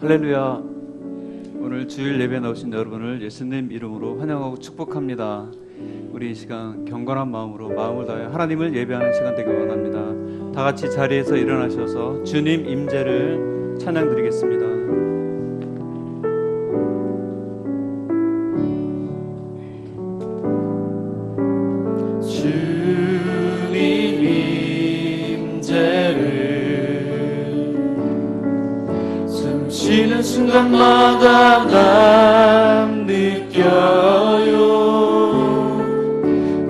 할렐루야. 오늘 주일 예배 나오신 여러분을 예수님 이름으로 환영하고 축복합니다. 우리 이 시간 경건한 마음으로 마음을 다해 하나님을 예배하는 시간 되길 원합니다. 다 같이 자리에서 일어나셔서 주님 임재를 찬양드리겠습니다. 쉬는 순간마다 난 느껴요.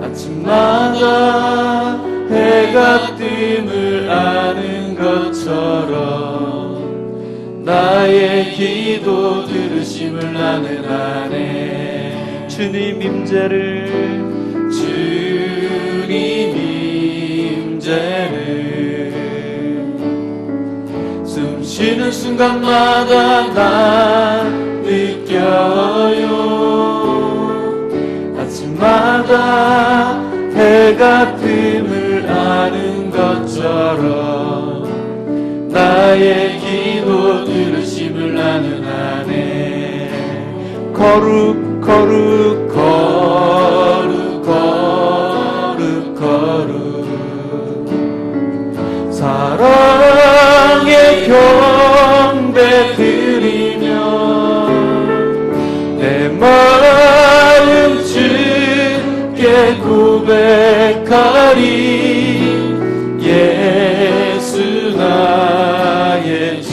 아침마다 해가 뜸을 아는 것처럼 나의 기도 들으심을 나는 아네. 주님 임재를 쉬는 순간마다 난 느껴요. 아침마다 해가 뜸을 아는 것처럼 나의 기도 들으심을 나는 아네. 거룩 거룩 거룩 거룩 거룩 사랑의 경배 드리며 내 마음 주께 고백하리. 예수 나의 주.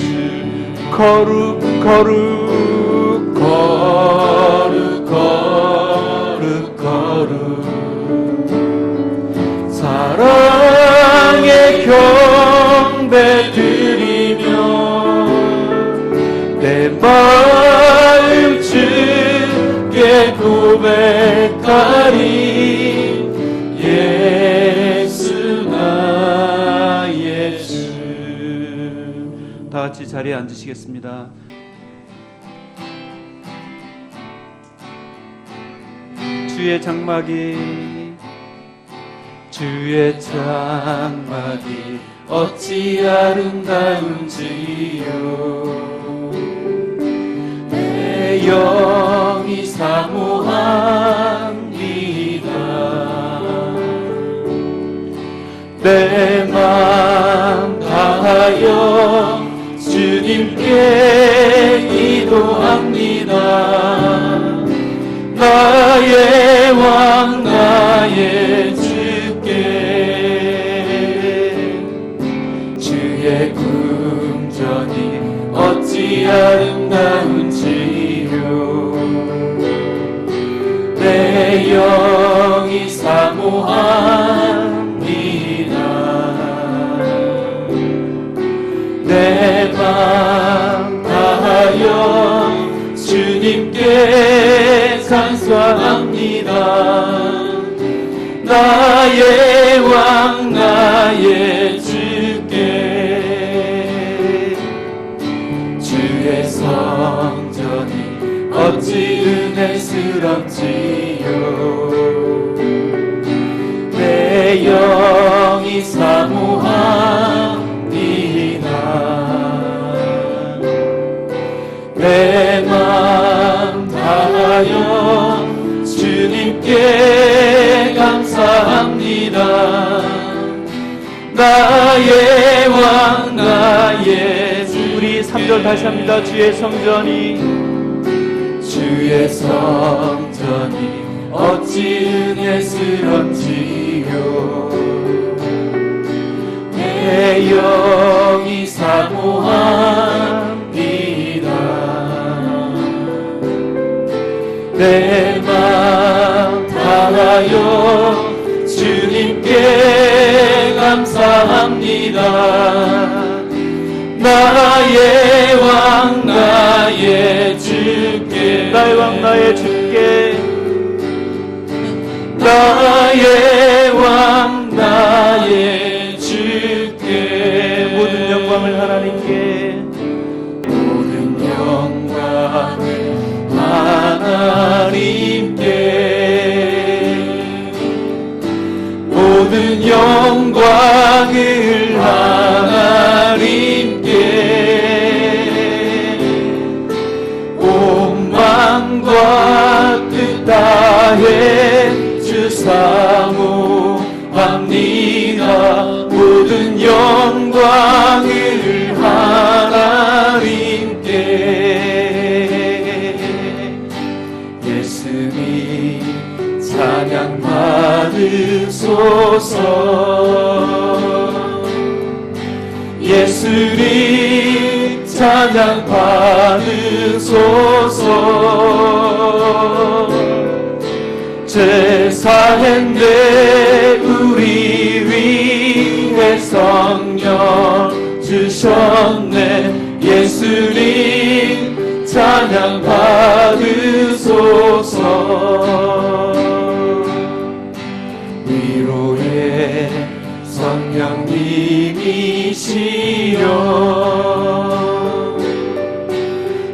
거룩 거룩 거룩 거룩 거룩 사랑의 경배 드리며 내 마음 주께 고백하리. 예수 나의 주. 다 같이 자리에 앉으시겠습니다. 주의 장막이 어찌 아름다운지요. 내 영이 사모합니다. 내 맘 다하여 주님께 기도합니다. 나의 왕 나의 주께 주의 궁전이 어찌 아름다운지요. 내 영이 사모합니다. 내 맘 다하여 주님께 간구합니다. 나의 왕 나의 주께 주의 성전이 어찌 은혜스럽지요. 내 영이 사모합니다. 내 맘 다하여 주님께 감사합니다. 나의 왕 나의 주. 우리 3절 다시 합니다. 주의 성전이 어찌 은혜스럽지요. 내 영이 사모합니다. 내 맘 다하여 주님께 감사합니다. 나의 왕 나의 주께 나의 왕 나의 주께 나의 왕 나의 주께 모든 영광을 하나님께 모든 영광을 하나님께 모든 영광을 하나님께 영광을 하나님께. 예수님 찬양 받으소서. 예수님 찬양 받으소서. 제사했네 우리 위해 성령 주셨네. 예수님 찬양 받으소서. 위로의 성령님이시여.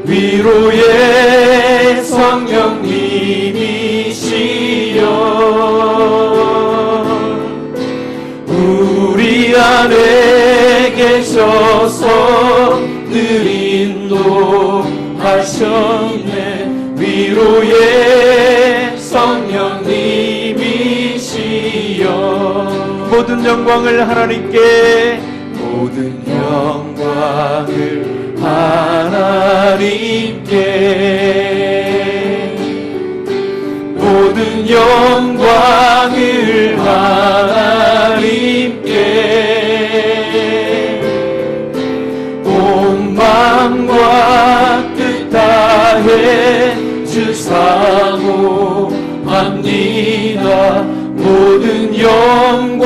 위로의 성령님이시여. 우리 안에 계셔서 늘 인도하셨네. 위로의 성령님이시여. 모든 영광을 하나님께, 모든 영광을 하나님께. 모든 영광을 하나님께. 온 마음과 뜻 다해 주 사모합니다. 모든 영광을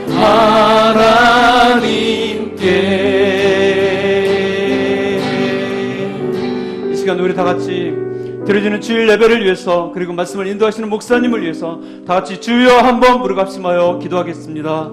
하나님께. 이 시간 우리 다 같이 드려지는 주일 예배를 위해서, 그리고 말씀을 인도하시는 목사님을 위해서 다 같이 주여 한번 무릎 합심하여 기도하겠습니다.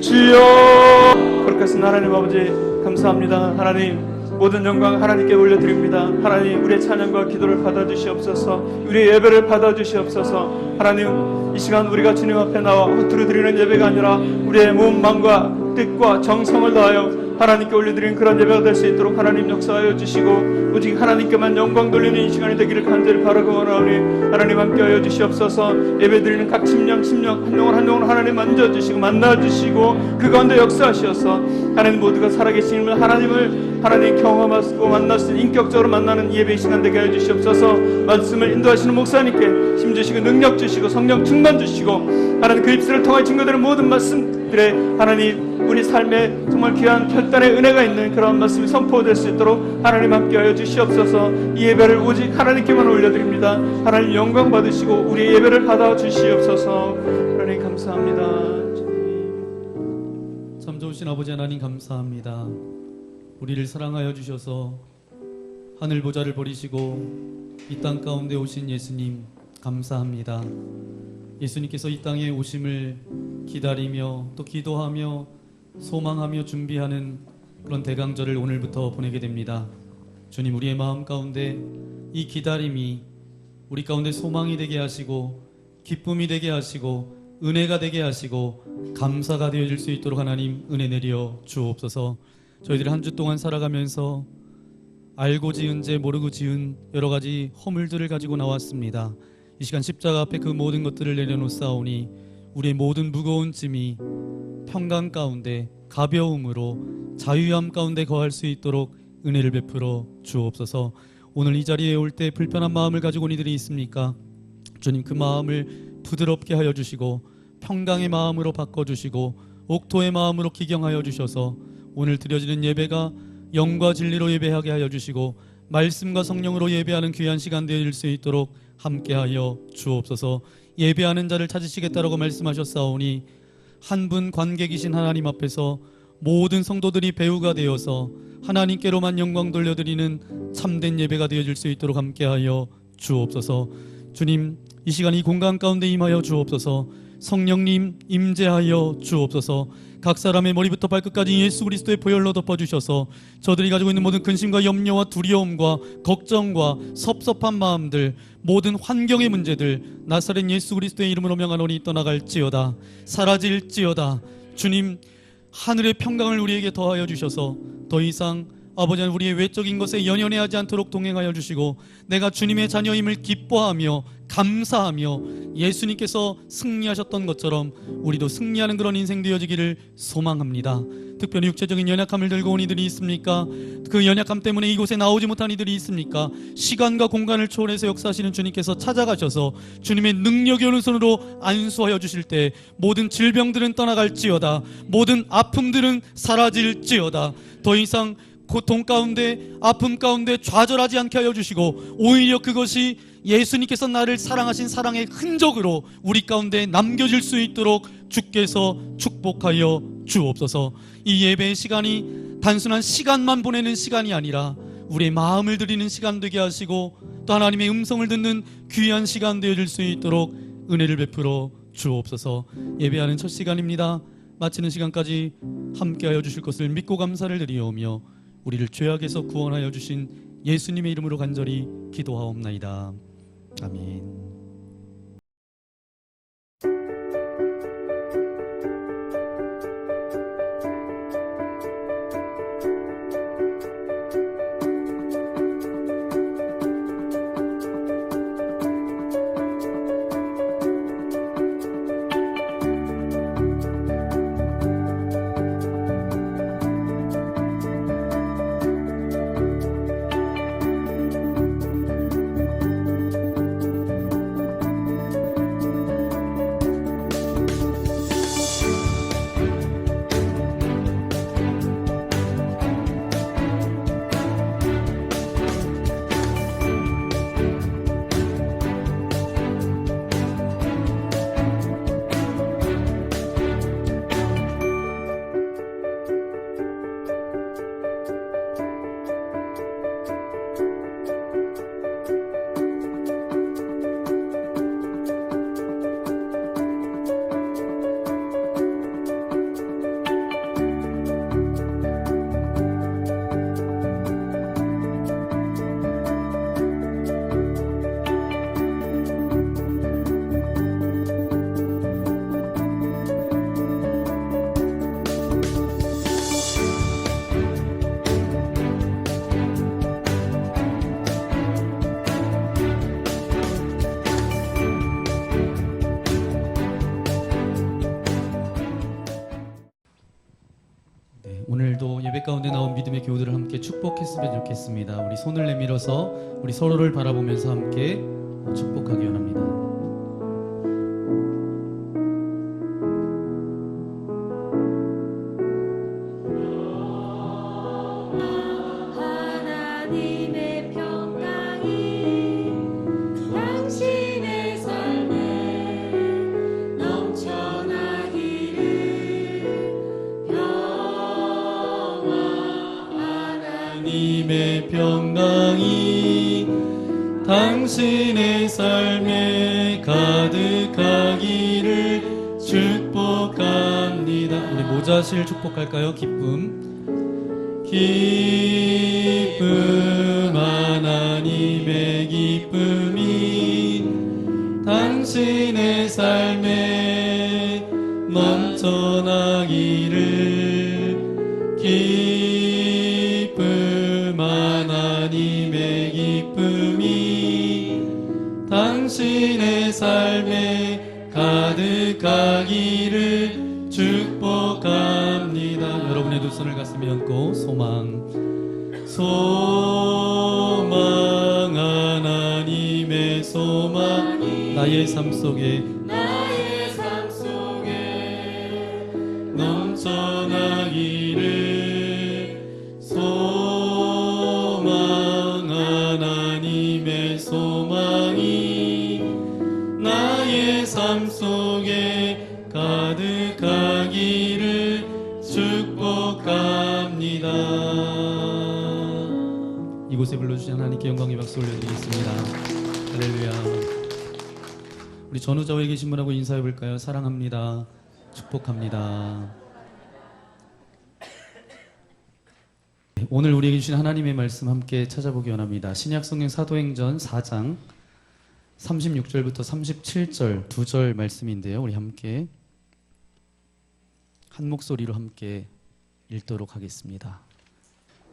주여. 그렇게 하신 하나님 아버지 감사합니다. 하나님, 모든 영광 하나님께 올려드립니다. 하나님, 우리의 찬양과 기도를 받아주시옵소서. 우리의 예배를 받아주시옵소서. 하나님, 이 시간 우리가 주님 앞에 나와 허투루 드리는 예배가 아니라 우리의 몸, 마음과 뜻과 정성을 다하여 하나님께 올려드리는 그런 예배가 될 수 있도록 하나님 역사하여 주시고, 오직 하나님께만 영광 돌리는 이 시간이 되기를 간절히 바라고 원하오니 하나님 함께하여 주시옵소서. 예배드리는 각 심령 한 영혼 하나님 만져주시고 만나주시고 그 가운데 역사하시어서 하나님 모두가 살아계신 하나님을 하나님 경험하고 만날 수 있는, 인격적으로 만나는 예배의 시간 되게 하여 주시옵소서. 말씀을 인도하시는 목사님께 힘 주시고 능력 주시고 성령 충만 주시고 하나님 그 입술을 통해 증거되는 모든 말씀들에 하나님 우리 삶에 정말 귀한 별단의 은혜가 있는 그런 말씀이 선포될 수 있도록 하나님 함께하여 주시옵소서. 이 예배를 오직 하나님께만 올려드립니다. 하나님 영광 받으시고 우리의 예배를 받아 주시옵소서. 하나님 감사합니다. 참 좋으신 아버지 하나님 감사합니다. 우리를 사랑하여 주셔서 하늘 보좌를 버리시고 이 땅 가운데 오신 예수님 감사합니다. 예수님께서 이 땅에 오심을 기다리며 또 기도하며 소망하며 준비하는 그런 대강절을 오늘부터 보내게 됩니다. 주님, 우리의 마음 가운데 이 기다림이 우리 가운데 소망이 되게 하시고 기쁨이 되게 하시고 은혜가 되게 하시고 감사가 되어질 수 있도록 하나님 은혜 내려 주옵소서. 저희들이 한 주 동안 살아가면서 알고 지은 죄 모르고 지은 여러 가지 허물들을 가지고 나왔습니다. 이 시간 십자가 앞에 그 모든 것들을 내려놓사오니 우리의 모든 무거운 짐이 평강 가운데 가벼움으로 자유함 가운데 거할 수 있도록 은혜를 베풀어 주옵소서. 오늘 이 자리에 올 때 불편한 마음을 가지고 온 이들이 있습니까? 주님, 그 마음을 부드럽게 하여 주시고 평강의 마음으로 바꿔주시고 옥토의 마음으로 기경하여 주셔서 오늘 드려지는 예배가 영과 진리로 예배하게 하여 주시고 말씀과 성령으로 예배하는 귀한 시간 되어질 수 있도록 함께하여 주옵소서. 예배하는 자를 찾으시겠다라고 말씀하셨사오니 한 분 관객이신 하나님 앞에서 모든 성도들이 배우가 되어서 하나님께로만 영광 돌려드리는 참된 예배가 되어질 수 있도록 함께하여 주옵소서. 주님, 이 시간 이 공간 가운데 임하여 주옵소서. 성령님 임재하여 주옵소서. 각 사람의 머리부터 발끝까지 예수 그리스도의 보혈로 덮어주셔서 저들이 가지고 있는 모든 근심과 염려와 두려움과 걱정과 섭섭한 마음들, 모든 환경의 문제들 나사렛 예수 그리스도의 이름으로 명하노니 떠나갈지어다, 사라질지어다. 주님, 하늘의 평강을 우리에게 더하여 주셔서 더 이상 아버지 하나님, 우리의 외적인 것에 연연해하지 않도록 동행하여 주시고 내가 주님의 자녀임을 기뻐하며 감사하며 예수님께서 승리하셨던 것처럼 우리도 승리하는 그런 인생 되어지기를 소망합니다. 특별히 육체적인 연약함을 들고 온 이들이 있습니까? 그 연약함 때문에 이곳에 나오지 못한 이들이 있습니까? 시간과 공간을 초월해서 역사하시는 주님께서 찾아가셔서 주님의 능력의 오른손으로 안수하여 주실 때 모든 질병들은 떠나갈지어다, 모든 아픔들은 사라질지어다, 더 이상 고통 가운데 아픔 가운데 좌절하지 않게 하여 주시고 오히려 그것이 예수님께서 나를 사랑하신 사랑의 흔적으로 우리 가운데 남겨질 수 있도록 주께서 축복하여 주옵소서. 이 예배의 시간이 단순한 시간만 보내는 시간이 아니라 우리의 마음을 드리는 시간 되게 하시고 또 하나님의 음성을 듣는 귀한 시간 되어질 수 있도록 은혜를 베풀어 주옵소서. 예배하는 첫 시간입니다. 마치는 시간까지 함께하여 주실 것을 믿고 감사를 드리오며 우리를 죄악에서 구원하여 주신 예수님의 이름으로 간절히 기도하옵나이다. 아멘. 오늘도 예배 가운데 나온 믿음의 교우들을 함께 축복했으면 좋겠습니다. 우리 손을 내밀어서 우리 서로를 바라보면서 함께 축복하기 원합니다. 하나님의 평강이 당신의 삶에 넘쳐나기를. 하나님의 평강이 당신의 삶에 가득하기를 축복합니다. 우리 모자실 축복할까요? 기쁨. 기쁨, 하나님의 기쁨이 당신의 삶에 넘쳐나기를. 기쁨, 하나님의 기쁨이 당신의 삶에 가득하기를 축복합니다. 여러분의 두 손을 가슴에 얹고 소망, 소망, 하나님의 소망, 나의 삶 속에 넘쳐나기를. 소망, 하나님의 소망이 나의 삶 속에 가득하기를 축복합니다. 이곳에 불러주신 하나님께 영광의 박수 올려드리겠습니다. 할렐루야. 우리 전우좌우에 계신 분하고 인사해 볼까요? 사랑합니다. 축복합니다. 오늘 우리에게 주신 하나님의 말씀 함께 찾아보기 원합니다. 신약성경 사도행전 4장 36절부터 37절 두 절 말씀인데요. 우리 함께 한 목소리로 함께 읽도록 하겠습니다.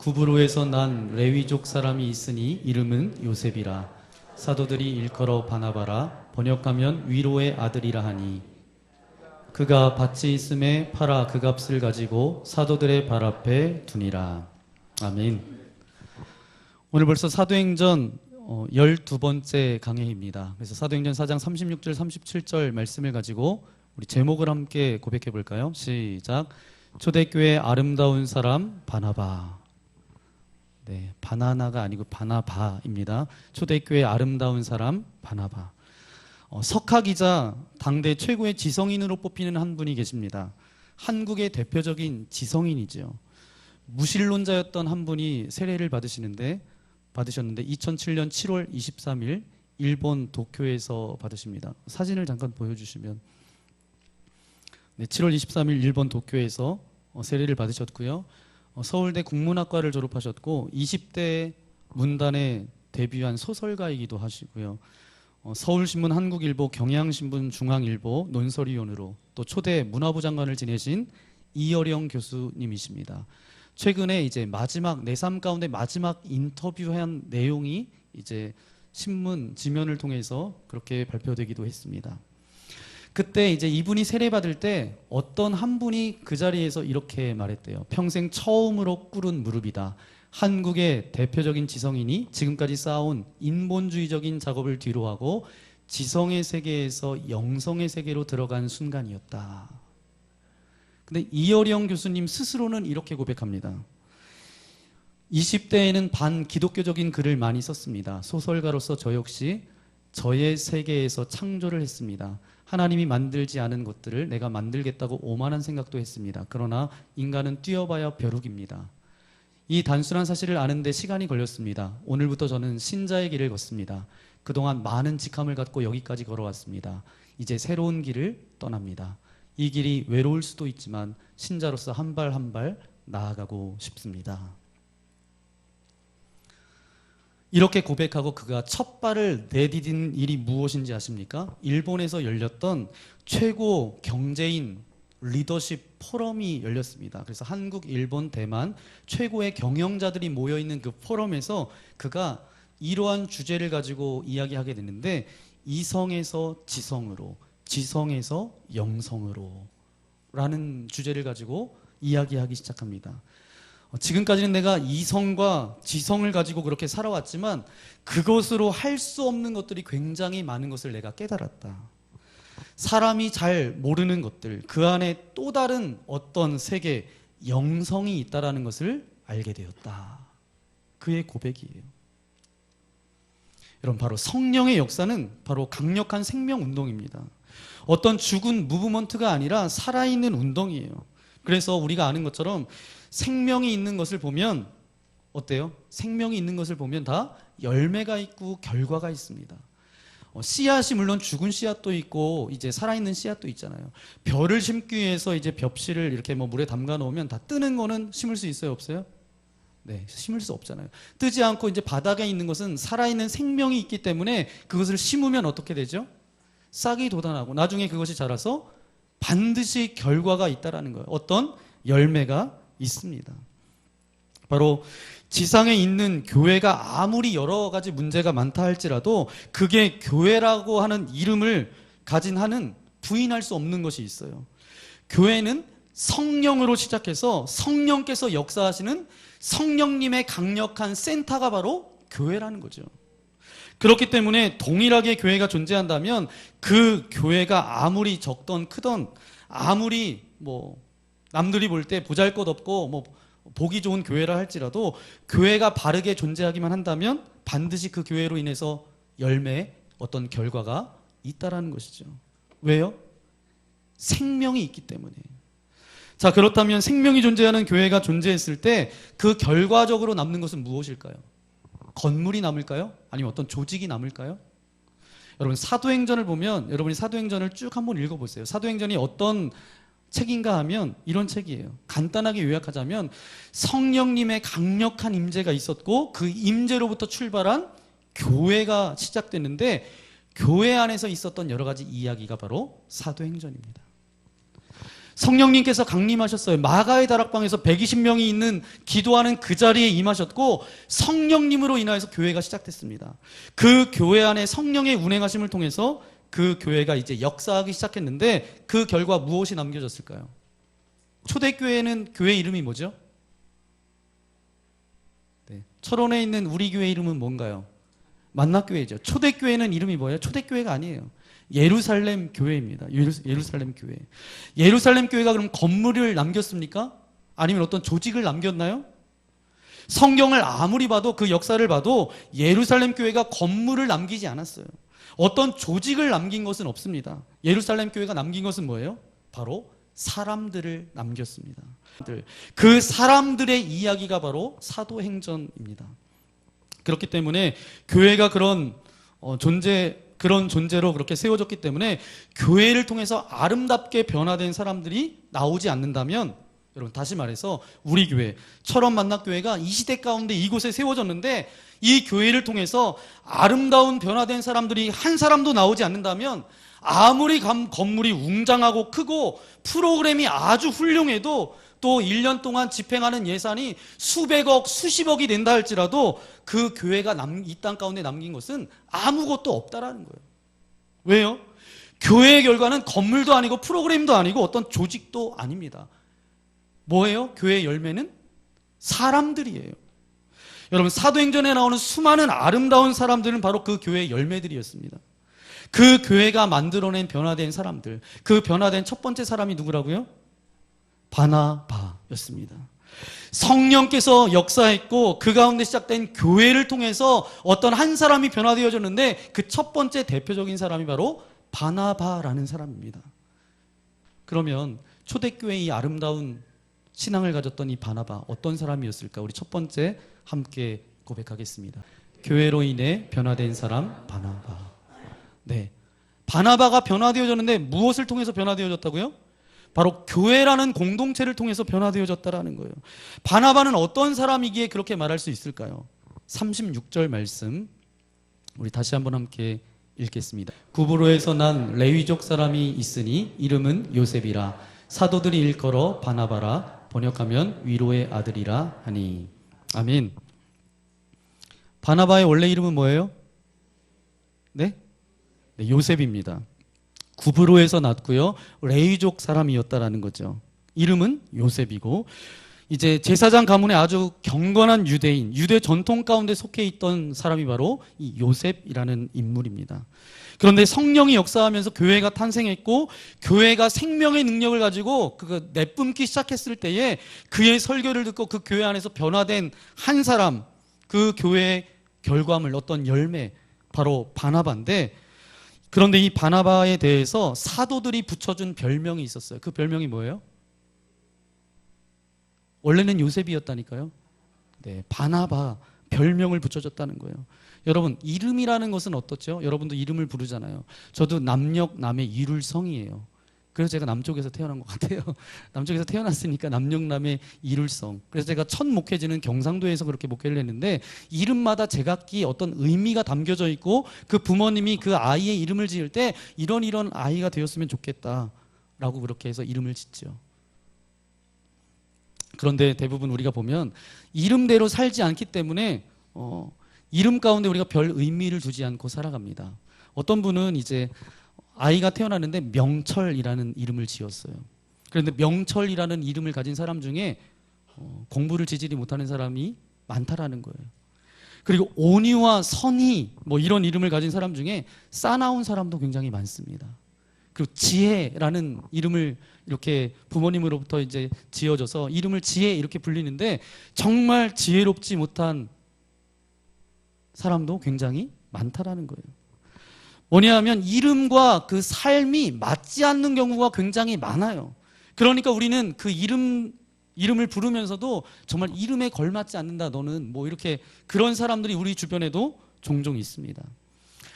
구브로에서 난 레위족 사람이 있으니 이름은 요셉이라. 사도들이 일컬어 바나바라. 번역하면 위로의 아들이라 하니. 그가 밭이 있음에 팔아 그 값을 가지고 사도들의 발 앞에 두니라. 아멘. 오늘 벌써 사도행전 12번째 강해입니다. 그래서 사도행전 4장 36절 37절 말씀을 가지고 우리 제목을 함께 고백해 볼까요? 시작. 초대교회 아름다운 사람 바나바. 네, 바나나가 아니고 바나바입니다. 초대교회 아름다운 사람 바나바. 석학이자 당대 최고의 지성인으로 뽑히는 한 분이 계십니다. 한국의 대표적인 지성인이죠. 무신론자였던 한 분이 세례를 받으셨는데 2007년 7월 23일 일본 도쿄에서 받으십니다. 사진을 잠깐 보여주시면, 네, 7월 23일 일본 도쿄에서 세례를 받으셨고요. 서울대 국문학과를 졸업하셨고 20대 문단에 데뷔한 소설가이기도 하시고요. 서울신문, 한국일보, 경향신문, 중앙일보 논설위원으로 또 초대 문화부 장관을 지내신 이어령 교수님이십니다. 최근에 이제 마지막 내 삶 가운데 마지막 인터뷰한 내용이 이제 신문 지면을 통해서 그렇게 발표되기도 했습니다. 그때 이제 이분이 세례받을 때 어떤 한 분이 그 자리에서 이렇게 말했대요. 평생 처음으로 꿇은 무릎이다. 한국의 대표적인 지성인이 지금까지 쌓아온 인본주의적인 작업을 뒤로하고 지성의 세계에서 영성의 세계로 들어간 순간이었다. 근데 이어령 교수님 스스로는 이렇게 고백합니다. 20대에는 반기독교적인 글을 많이 썼습니다. 소설가로서 저 역시 저의 세계에서 창조를 했습니다. 하나님이 만들지 않은 것들을 내가 만들겠다고 오만한 생각도 했습니다. 그러나 인간은 뛰어봐야 벼룩입니다. 이 단순한 사실을 아는데 시간이 걸렸습니다. 오늘부터 저는 신자의 길을 걷습니다. 그동안 많은 직함을 갖고 여기까지 걸어왔습니다. 이제 새로운 길을 떠납니다. 이 길이 외로울 수도 있지만 신자로서 한 발 한 발 나아가고 싶습니다. 이렇게 고백하고 그가 첫 발을 내디딘 일이 무엇인지 아십니까? 일본에서 열렸던 최고 경제인 리더십 포럼이 열렸습니다. 그래서 한국, 일본, 대만 최고의 경영자들이 모여있는 그 포럼에서 그가 이러한 주제를 가지고 이야기하게 됐는데, 이성에서 지성으로, 지성에서 영성으로 라는 주제를 가지고 이야기하기 시작합니다. 지금까지는 내가 이성과 지성을 가지고 그렇게 살아왔지만 그것으로 할 수 없는 것들이 굉장히 많은 것을 내가 깨달았다. 사람이 잘 모르는 것들, 그 안에 또 다른 어떤 세계, 영성이 있다는 것을 알게 되었다. 그의 고백이에요. 여러분, 바로 성령의 역사는 바로 강력한 생명운동입니다. 어떤 죽은 무브먼트가 아니라 살아있는 운동이에요. 그래서 우리가 아는 것처럼 생명이 있는 것을 보면 어때요? 생명이 있는 것을 보면 다 열매가 있고 결과가 있습니다. 씨앗이 물론 죽은 씨앗도 있고 이제 살아있는 씨앗도 있잖아요. 벼를 심기 위해서 이제 벽실을 이렇게 물에 담가 놓으면 다 뜨는 거는 심을 수 있어요, 없어요? 네, 심을 수 없잖아요. 뜨지 않고 이제 바닥에 있는 것은 살아있는 생명이 있기 때문에 그것을 심으면 어떻게 되죠? 싹이 돋아나고 나중에 그것이 자라서 반드시 결과가 있다라는 거예요. 어떤 열매가 있습니다. 바로 지상에 있는 교회가 아무리 여러 가지 문제가 많다 할지라도 그게 교회라고 하는 이름을 가진 한은 부인할 수 없는 것이 있어요. 교회는 성령으로 시작해서 성령께서 역사하시는 성령님의 강력한 센터가 바로 교회라는 거죠. 그렇기 때문에 동일하게 교회가 존재한다면 그 교회가 아무리 적던 크던, 아무리 남들이 볼 때 보잘것없고 보기 좋은 교회라 할지라도 교회가 바르게 존재하기만 한다면 반드시 그 교회로 인해서 열매, 어떤 결과가 있다라는 것이죠. 왜요? 생명이 있기 때문에. 자, 그렇다면 생명이 존재하는 교회가 존재했을 때 그 결과적으로 남는 것은 무엇일까요? 건물이 남을까요? 아니면 어떤 조직이 남을까요? 여러분, 사도행전을 보면 여러분이 사도행전을 쭉 한번 읽어보세요. 사도행전이 어떤 책인가 하면 이런 책이에요. 간단하게 요약하자면 성령님의 강력한 임재가 있었고 그 임재로부터 출발한 교회가 시작됐는데 교회 안에서 있었던 여러 가지 이야기가 바로 사도행전입니다. 성령님께서 강림하셨어요. 마가의 다락방에서 120명이 있는 기도하는 그 자리에 임하셨고 성령님으로 인하여서 교회가 시작됐습니다. 그 교회 안에 성령의 운행하심을 통해서 그 교회가 이제 역사하기 시작했는데 그 결과 무엇이 남겨졌을까요? 초대교회는 교회 이름이 뭐죠? 네. 철원에 있는 우리 교회 이름은 뭔가요? 만나교회죠. 초대교회는 이름이 뭐예요? 초대교회가 아니에요. 예루살렘 교회입니다. 예루살렘 교회. 예루살렘 교회가 그럼 건물을 남겼습니까? 아니면 어떤 조직을 남겼나요? 성경을 아무리 봐도 그 역사를 봐도 예루살렘 교회가 건물을 남기지 않았어요. 어떤 조직을 남긴 것은 없습니다. 예루살렘 교회가 남긴 것은 뭐예요? 바로 사람들을 남겼습니다. 그 사람들의 이야기가 바로 사도행전입니다. 그렇기 때문에 교회가 그런 존재로 그렇게 세워졌기 때문에 교회를 통해서 아름답게 변화된 사람들이 나오지 않는다면, 여러분 다시 말해서 우리 교회 철원 만납교회가 이 시대 가운데 이곳에 세워졌는데 이 교회를 통해서 아름다운 변화된 사람들이 한 사람도 나오지 않는다면 아무리 건물이 웅장하고 크고 프로그램이 아주 훌륭해도 또 1년 동안 집행하는 예산이 수백억, 수십억이 된다 할지라도 그 교회가 이 땅 가운데 남긴 것은 아무것도 없다라는 거예요. 왜요? 교회의 결과는 건물도 아니고 프로그램도 아니고 어떤 조직도 아닙니다. 뭐예요? 교회의 열매는 사람들이에요. 여러분, 사도행전에 나오는 수많은 아름다운 사람들은 바로 그 교회의 열매들이었습니다. 그 교회가 만들어낸 변화된 사람들, 그 변화된 첫 번째 사람이 누구라고요? 바나바였습니다. 성령께서 역사했고 그 가운데 시작된 교회를 통해서 어떤 한 사람이 변화되어졌는데 그 첫 번째 대표적인 사람이 바로 바나바라는 사람입니다. 그러면 초대교회의 아름다운 신앙을 가졌던 이 바나바, 어떤 사람이었을까? 우리 첫 번째 함께 고백하겠습니다. 교회로 인해 변화된 사람 바나바. 네, 바나바가 변화되어졌는데 무엇을 통해서 변화되어졌다고요? 바로 교회라는 공동체를 통해서 변화되어졌다라는 거예요. 바나바는 어떤 사람이기에 그렇게 말할 수 있을까요? 36절 말씀 우리 다시 한번 함께 읽겠습니다. 구브로에서 난 레위족 사람이 있으니 이름은 요셉이라. 사도들이 일컬어 바나바라. 번역하면 위로의 아들이라 하니. 아멘. 바나바의 원래 이름은 뭐예요? 네, 요셉입니다. 구브로에서 났고요. 레위족 사람이었다라는 거죠. 이름은 요셉이고, 이제 제사장 가문의 아주 경건한 유대인, 유대 전통 가운데 속해 있던 사람이 바로 이 요셉이라는 인물입니다. 그런데 성령이 역사하면서 교회가 탄생했고 교회가 생명의 능력을 가지고 그 내뿜기 시작했을 때에 그의 설교를 듣고 그 교회 안에서 변화된 한 사람, 그 교회의 결과물, 어떤 열매, 바로 바나바인데, 그런데 이 바나바에 대해서 사도들이 붙여준 별명이 있었어요. 그 별명이 뭐예요? 원래는 요셉이었다니까요. 네, 바나바, 별명을 붙여줬다는 거예요. 여러분, 이름이라는 것은 어떻죠? 여러분도 이름을 부르잖아요. 저도 남녘 남의 이룰성이에요. 그래서 제가 남쪽에서 태어난 것 같아요. 남쪽에서 태어났으니까 남녘남의 이룰성. 그래서 제가 첫 목회지는 경상도에서 그렇게 목회를 했는데 이름마다 제각기 어떤 의미가 담겨져 있고 그 부모님이 그 아이의 이름을 지을 때 이런 아이가 되었으면 좋겠다라고 그렇게 해서 이름을 짓죠. 그런데 대부분 우리가 보면 이름대로 살지 않기 때문에 이름 가운데 우리가 별 의미를 두지 않고 살아갑니다. 어떤 분은 이제 아이가 태어났는데 명철이라는 이름을 지었어요. 그런데 명철이라는 이름을 가진 사람 중에 공부를 지지리 못하는 사람이 많다라는 거예요. 그리고 온유와 선의 뭐 이런 이름을 가진 사람 중에 싸나운 사람도 굉장히 많습니다. 그리고 지혜라는 이름을 이렇게 부모님으로부터 이제 지어져서 이름을 지혜 이렇게 불리는데 정말 지혜롭지 못한 사람도 굉장히 많다라는 거예요. 뭐냐면 이름과 그 삶이 맞지 않는 경우가 굉장히 많아요. 그러니까 우리는 그 이름을 부르면서도 정말 이름에 걸맞지 않는다 너는 뭐 이렇게 그런 사람들이 우리 주변에도 종종 있습니다.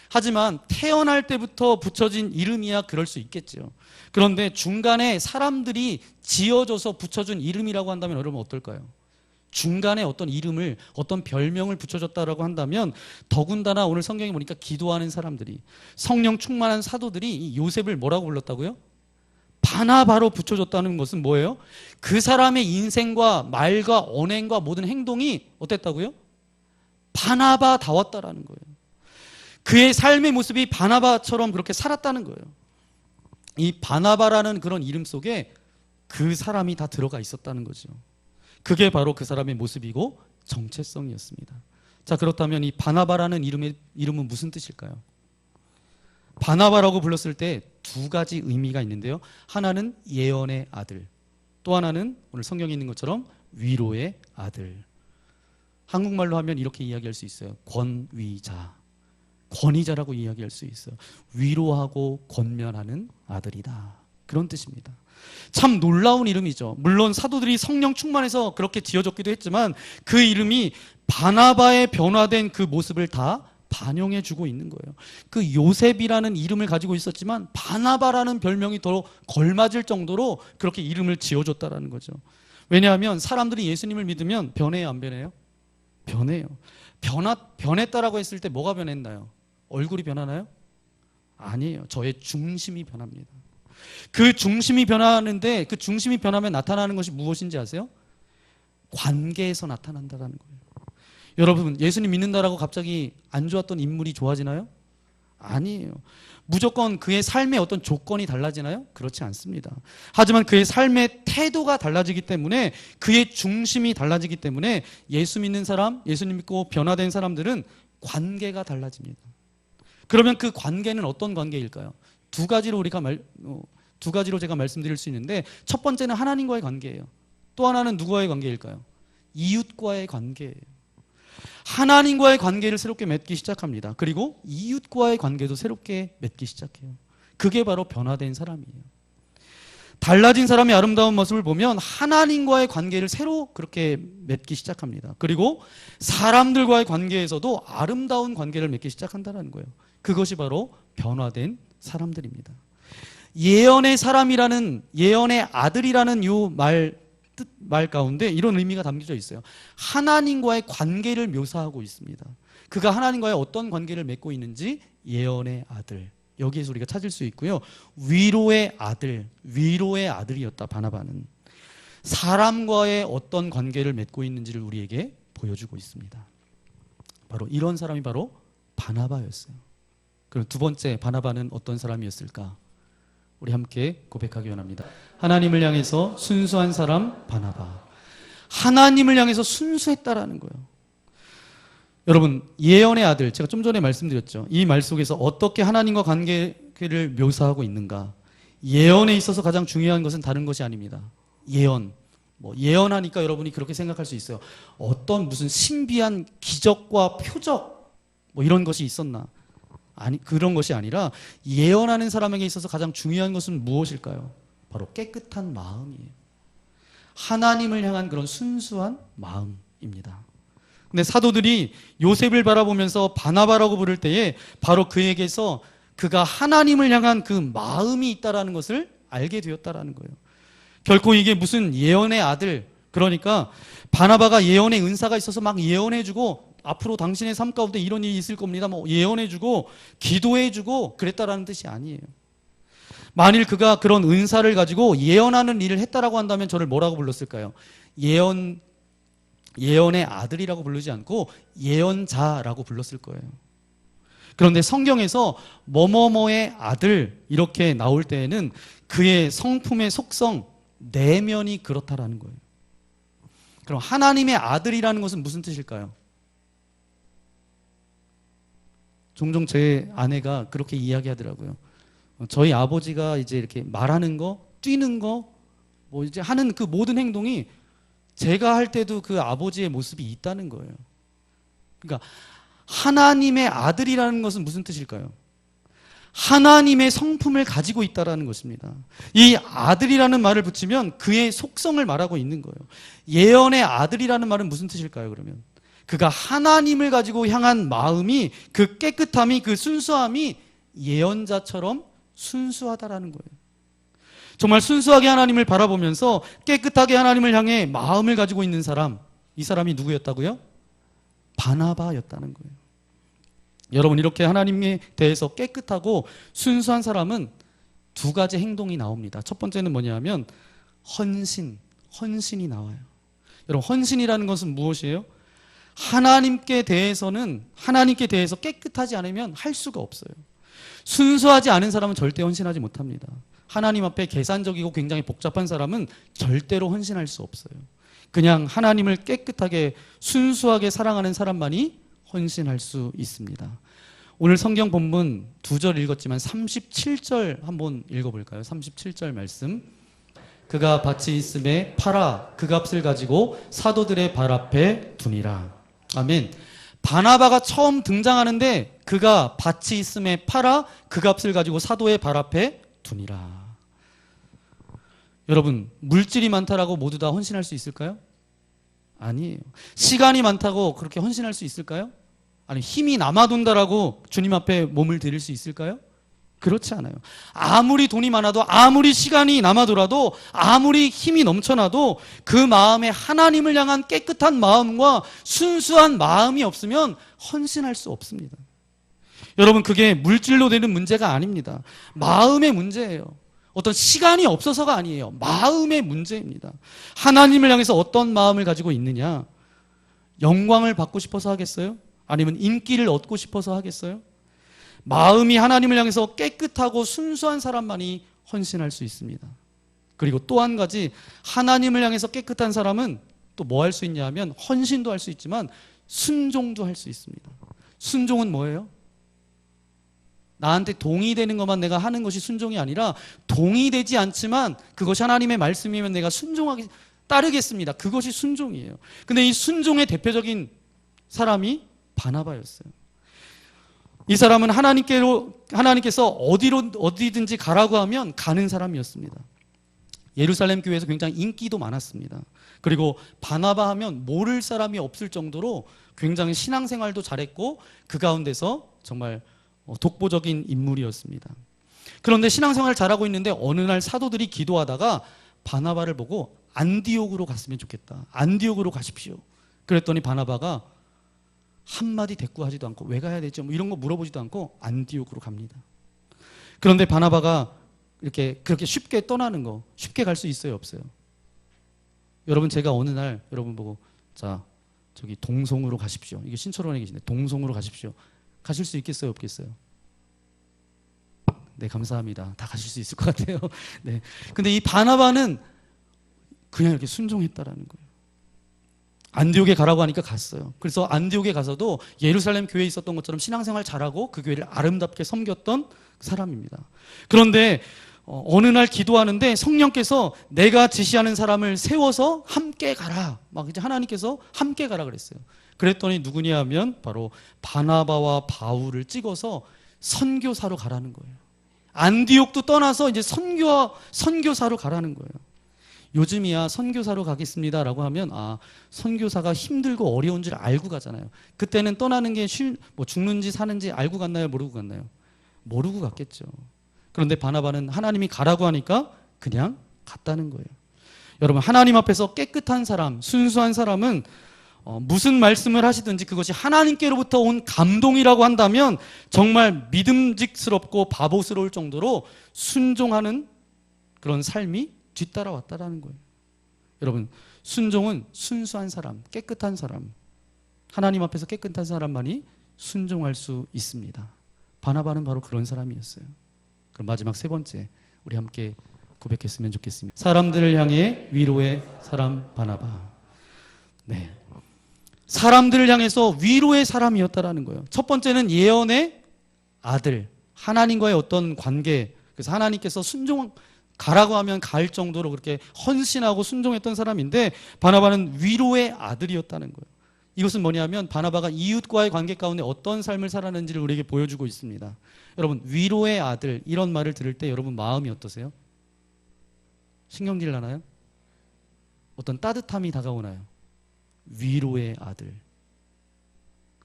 하지만 태어날 때부터 붙여진 이름이야 그럴 수 있겠죠. 그런데 중간에 사람들이 지어줘서 붙여준 이름이라고 한다면 여러분 어떨까요? 중간에 어떤 이름을, 어떤 별명을 붙여줬다라고 한다면 더군다나 오늘 성경에 보니까 기도하는 사람들이, 성령 충만한 사도들이 이 요셉을 뭐라고 불렀다고요? 바나바로 붙여줬다는 것은 뭐예요? 그 사람의 인생과 말과 언행과 모든 행동이 어땠다고요? 바나바다웠다라는 거예요. 그의 삶의 모습이 바나바처럼 그렇게 살았다는 거예요. 이 바나바라는 그런 이름 속에 그 사람이 다 들어가 있었다는 거죠. 그게 바로 그 사람의 모습이고 정체성이었습니다. 자, 그렇다면 이 바나바라는 이름은 무슨 뜻일까요? 바나바라고 불렀을 때 두 가지 의미가 있는데요. 하나는 예언의 아들, 또 하나는 오늘 성경에 있는 것처럼 위로의 아들. 한국말로 하면 이렇게 이야기할 수 있어요. 권위자, 권위자라고 이야기할 수 있어요. 위로하고 권면하는 아들이다, 그런 뜻입니다. 참 놀라운 이름이죠. 물론 사도들이 성령 충만해서 그렇게 지어졌기도 했지만 그 이름이 바나바의 변화된 그 모습을 다 반영해 주고 있는 거예요. 그 요셉이라는 이름을 가지고 있었지만 바나바라는 별명이 더 걸맞을 정도로 그렇게 이름을 지어줬다라는 거죠. 왜냐하면 사람들이 예수님을 믿으면 변해요, 안 변해요? 변해요. 변했다라고 했을 때 뭐가 변했나요? 얼굴이 변하나요? 아니에요. 저의 중심이 변합니다. 그 중심이 변하는데 그 중심이 변하면 나타나는 것이 무엇인지 아세요? 관계에서 나타난다라는 거예요. 여러분, 예수님 믿는다라고 갑자기 안 좋았던 인물이 좋아지나요? 아니에요. 무조건 그의 삶의 어떤 조건이 달라지나요? 그렇지 않습니다. 하지만 그의 삶의 태도가 달라지기 때문에, 그의 중심이 달라지기 때문에 예수 믿는 사람, 예수님 믿고 변화된 사람들은 관계가 달라집니다. 그러면 그 관계는 어떤 관계일까요? 두 가지로 제가 말씀드릴 수 있는데, 첫 번째는 하나님과의 관계예요. 또 하나는 누구와의 관계일까요? 이웃과의 관계예요. 하나님과의 관계를 새롭게 맺기 시작합니다. 그리고 이웃과의 관계도 새롭게 맺기 시작해요. 그게 바로 변화된 사람이에요. 달라진 사람의 아름다운 모습을 보면 하나님과의 관계를 새로 그렇게 맺기 시작합니다. 그리고 사람들과의 관계에서도 아름다운 관계를 맺기 시작한다는 거예요. 그것이 바로 변화된 사람들입니다. 예언의 사람이라는, 예언의 아들이라는 요 말 가운데 이런 의미가 담겨져 있어요. 하나님과의 관계를 묘사하고 있습니다. 그가 하나님과의 어떤 관계를 맺고 있는지 예언의 아들, 여기에서 우리가 찾을 수 있고요. 위로의 아들이었다. 바나바는 사람과의 어떤 관계를 맺고 있는지를 우리에게 보여주고 있습니다. 바로 이런 사람이 바로 바나바였어요. 그럼 두 번째, 바나바는 어떤 사람이었을까? 우리 함께 고백하기 원합니다. 하나님을 향해서 순수한 사람 바나바. 하나님을 향해서 순수했다라는 거예요. 여러분, 예언의 아들, 제가 좀 전에 말씀드렸죠. 이 말 속에서 어떻게 하나님과 관계를 묘사하고 있는가? 예언에 있어서 가장 중요한 것은 다른 것이 아닙니다. 예언하니까 여러분이 그렇게 생각할 수 있어요. 어떤 무슨 신비한 기적과 표적 이런 것이 있었나? 아니, 그런 것이 아니라 예언하는 사람에게 있어서 가장 중요한 것은 무엇일까요? 바로 깨끗한 마음이에요. 하나님을 향한 그런 순수한 마음입니다. 근데 사도들이 요셉을 바라보면서 바나바라고 부를 때에 바로 그에게서 그가 하나님을 향한 그 마음이 있다라는 것을 알게 되었다라는 거예요. 결코 이게 무슨 예언의 아들, 그러니까 바나바가 예언의 은사가 있어서 막 예언해주고 앞으로 당신의 삶 가운데 이런 일이 있을 겁니다, 예언해주고 기도해주고 그랬다라는 뜻이 아니에요. 만일 그가 그런 은사를 가지고 예언하는 일을 했다라고 한다면 저를 뭐라고 불렀을까요? 예언의 아들이라고 부르지 않고 예언자라고 불렀을 거예요. 그런데 성경에서 뭐뭐뭐의 아들 이렇게 나올 때에는 그의 성품의 속성, 내면이 그렇다라는 거예요. 그럼 하나님의 아들이라는 것은 무슨 뜻일까요? 종종 제 아내가 그렇게 이야기하더라고요. 저희 아버지가 이제 이렇게 말하는 거, 뛰는 거, 이제 하는 그 모든 행동이 제가 할 때도 그 아버지의 모습이 있다는 거예요. 그러니까 하나님의 아들이라는 것은 무슨 뜻일까요? 하나님의 성품을 가지고 있다라는 것입니다. 이 아들이라는 말을 붙이면 그의 속성을 말하고 있는 거예요. 예언의 아들이라는 말은 무슨 뜻일까요, 그러면? 그가 하나님을 가지고 향한 마음이, 그 깨끗함이, 그 순수함이 예언자처럼 순수하다라는 거예요. 정말 순수하게 하나님을 바라보면서 깨끗하게 하나님을 향해 마음을 가지고 있는 사람, 이 사람이 누구였다고요? 바나바였다는 거예요. 여러분, 이렇게 하나님에 대해서 깨끗하고 순수한 사람은 두 가지 행동이 나옵니다. 첫 번째는 뭐냐면 헌신이 나와요. 여러분, 헌신이라는 것은 무엇이에요? 하나님께 대해서 깨끗하지 않으면 할 수가 없어요. 순수하지 않은 사람은 절대 헌신하지 못합니다. 하나님 앞에 계산적이고 굉장히 복잡한 사람은 절대로 헌신할 수 없어요. 그냥 하나님을 깨끗하게 순수하게 사랑하는 사람만이 헌신할 수 있습니다. 오늘 성경 본문 2절 읽었지만 37절 한번 읽어볼까요? 37절 말씀. 그가 밭이 있음에 팔아 그 값을 가지고 사도들의 발 앞에 두니라. 아멘. 바나바가 처음 등장하는데 그가 밭이 있음에 팔아 그 값을 가지고 사도의 발 앞에 두니라. 여러분, 물질이 많다라고 모두 다 헌신할 수 있을까요? 아니에요. 시간이 많다고 그렇게 헌신할 수 있을까요? 아니, 힘이 남아돈다라고 주님 앞에 몸을 드릴 수 있을까요? 그렇지 않아요. 아무리 돈이 많아도, 아무리 시간이 남아돌아도, 아무리 힘이 넘쳐나도 그 마음에 하나님을 향한 깨끗한 마음과 순수한 마음이 없으면 헌신할 수 없습니다. 여러분, 그게 물질로 되는 문제가 아닙니다. 마음의 문제예요. 어떤 시간이 없어서가 아니에요. 마음의 문제입니다. 하나님을 향해서 어떤 마음을 가지고 있느냐? 영광을 받고 싶어서 하겠어요? 아니면 인기를 얻고 싶어서 하겠어요? 마음이 하나님을 향해서 깨끗하고 순수한 사람만이 헌신할 수 있습니다. 그리고 또 한 가지, 하나님을 향해서 깨끗한 사람은 또 뭐 할 수 있냐 하면 헌신도 할 수 있지만 순종도 할 수 있습니다. 순종은 뭐예요? 나한테 동의되는 것만 내가 하는 것이 순종이 아니라 동의되지 않지만 그것이 하나님의 말씀이면 내가 순종하게 따르겠습니다. 그것이 순종이에요. 근데 이 순종의 대표적인 사람이 바나바였어요. 이 사람은 하나님께서 어디든지 가라고 하면 가는 사람이었습니다. 예루살렘 교회에서 굉장히 인기도 많았습니다. 그리고 바나바 하면 모를 사람이 없을 정도로 굉장히 신앙생활도 잘했고 그 가운데서 정말 독보적인 인물이었습니다. 그런데 신앙생활을 잘하고 있는데 어느 날 사도들이 기도하다가 바나바를 보고 안디옥으로 갔으면 좋겠다. 안디옥으로 가십시오. 그랬더니 바나바가 한마디 대꾸하지도 않고 왜 가야 되죠? 뭐 이런 거 물어보지도 않고 안디옥으로 갑니다. 그런데 바나바가 그렇게 쉽게 떠나는 거, 쉽게 갈 수 있어요, 없어요? 여러분, 제가 어느 날 여러분 보고 자, 저기 동송으로 가십시오. 이게 신철원에 계신데 동송으로 가십시오. 가실 수 있겠어요, 없겠어요? 네, 감사합니다. 다 가실 수 있을 것 같아요. 네. 근데 이 바나바는 그냥 이렇게 순종했다라는 거예요. 안디옥에 가라고 하니까 갔어요. 그래서 안디옥에 가서도 예루살렘 교회에 있었던 것처럼 신앙생활 잘하고 그 교회를 아름답게 섬겼던 사람입니다. 그런데 어느 날 기도하는데 성령께서 내가 지시하는 사람을 세워서 함께 가라. 막 이제 하나님께서 함께 가라 그랬어요. 그랬더니 누구냐 하면 바로 바나바와 바울을 찍어서 선교사로 가라는 거예요. 안디옥도 떠나서 이제 선교사로 가라는 거예요. 요즘이야 선교사로 가겠습니다라고 하면 선교사가 힘들고 어려운 줄 알고 가잖아요. 그때는 떠나는 게 죽는지 사는지 알고 갔나요? 모르고 갔나요? 모르고 갔겠죠. 그런데 바나바는 하나님이 가라고 하니까 그냥 갔다는 거예요. 여러분, 하나님 앞에서 깨끗한 사람, 순수한 사람은 무슨 말씀을 하시든지 그것이 하나님께로부터 온 감동이라고 한다면 정말 믿음직스럽고 바보스러울 정도로 순종하는 그런 삶이 뒤따라왔다라는 거예요. 여러분, 순종은 순수한 사람, 깨끗한 사람, 하나님 앞에서 깨끗한 사람만이 순종할 수 있습니다. 바나바는 바로 그런 사람이었어요. 그럼 마지막 세 번째, 우리 함께 고백했으면 좋겠습니다. 사람들을 향해 위로의 사람 바나바. 네, 사람들을 향해서 위로의 사람이었다라는 거예요. 첫 번째는 예언의 아들, 하나님과의 어떤 관계, 그래서 하나님께서 가라고 하면 갈 정도로 그렇게 헌신하고 순종했던 사람인데 바나바는 위로의 아들이었다는 거예요. 이것은 뭐냐면 바나바가 이웃과의 관계 가운데 어떤 삶을 살았는지를 우리에게 보여주고 있습니다. 여러분, 위로의 아들, 이런 말을 들을 때 여러분 마음이 어떠세요? 신경질 나나요? 어떤 따뜻함이 다가오나요? 위로의 아들,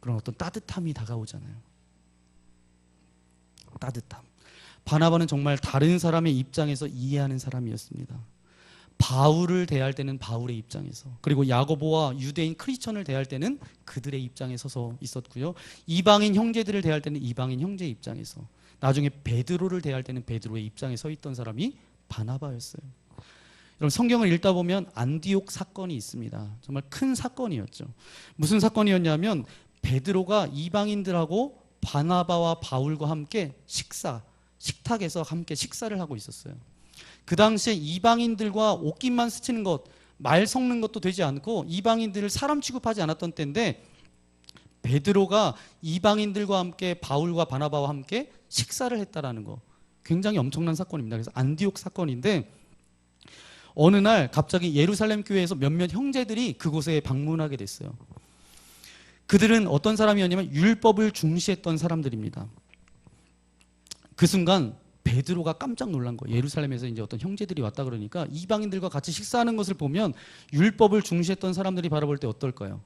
그런 어떤 따뜻함이 다가오잖아요. 따뜻함. 바나바는 정말 다른 사람의 입장에서 이해하는 사람이었습니다. 바울을 대할 때는 바울의 입장에서, 그리고 야고보와 유대인 크리스천을 대할 때는 그들의 입장에 서서 있었고요. 이방인 형제들을 대할 때는 이방인 형제의 입장에서 나중에 베드로를 대할 때는 베드로의 입장에 서 있던 사람이 바나바였어요. 여러분 성경을 읽다 보면 안디옥 사건이 있습니다. 정말 큰 사건이었죠. 무슨 사건이었냐면 베드로가 이방인들하고 바나바와 바울과 함께 식탁에서 함께 식사를 하고 있었어요. 그 당시에 이방인들과 옷깃만 스치는 것, 말 섞는 것도 되지 않고 이방인들을 사람 취급하지 않았던 때인데 베드로가 이방인들과 함께 바울과 바나바와 함께 식사를 했다라는 거 굉장히 엄청난 사건입니다. 그래서 안디옥 사건인데 어느 날 갑자기 예루살렘 교회에서 몇몇 형제들이 그곳에 방문하게 됐어요. 그들은 어떤 사람이었냐면 율법을 중시했던 사람들입니다. 그 순간 베드로가 깜짝 놀란 거예요. 예루살렘에서 이제 어떤 형제들이 왔다 그러니까 이방인들과 같이 식사하는 것을 보면 율법을 중시했던 사람들이 바라볼 때 어떨까요?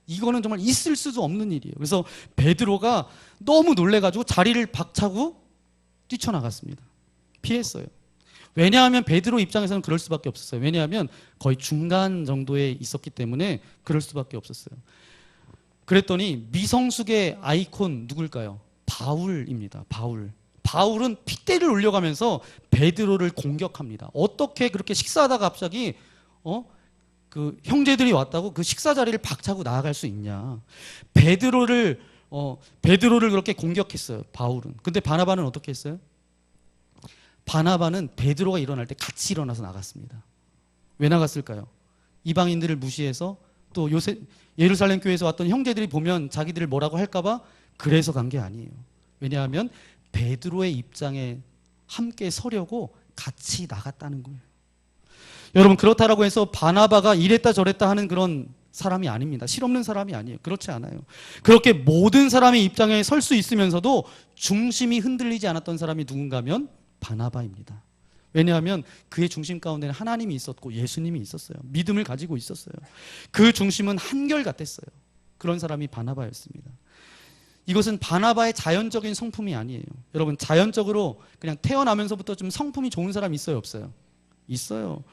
이거는 정말 있을 수도 없는 일이에요. 그래서 베드로가 너무 놀래가지고 자리를 박차고 뛰쳐나갔습니다. 피했어요. 왜냐하면 베드로 입장에서는 그럴 수밖에 없었어요. 왜냐하면 거의 중간 정도에 있었기 때문에 그럴 수밖에 없었어요. 그랬더니 미성숙의 아이콘 누굴까요? 바울입니다. 바울은 핏대를 올려가면서 베드로를 공격합니다. 어떻게 그렇게 식사하다가 갑자기 그 형제들이 왔다고 그 식사 자리를 박차고 나아갈 수 있냐? 베드로를 그렇게 공격했어요. 바울은. 근데 바나바는 어떻게 했어요? 바나바는 베드로가 일어날 때 같이 일어나서 나갔습니다. 왜 나갔을까요? 이방인들을 무시해서 또 예루살렘 교회에서 왔던 형제들이 보면 자기들을 뭐라고 할까봐 그래서 간 게 아니에요. 왜냐하면 베드로의 입장에 함께 서려고 같이 나갔다는 거예요. 여러분 그렇다라고 해서 바나바가 이랬다 저랬다 하는 그런 사람이 아닙니다. 실없는 사람이 아니에요. 그렇지 않아요. 그렇게 모든 사람의 입장에 설 수 있으면서도 중심이 흔들리지 않았던 사람이 누군가면 바나바입니다. 왜냐하면 그의 중심 가운데는 하나님이 있었고 예수님이 있었어요. 믿음을 가지고 있었어요. 그 중심은 한결같았어요. 그런 사람이 바나바였습니다. 이것은 바나바의 자연적인 성품이 아니에요. 여러분 자연적으로 그냥 태어나면서부터 좀 성품이 좋은 사람 있어요 없어요? 있어요.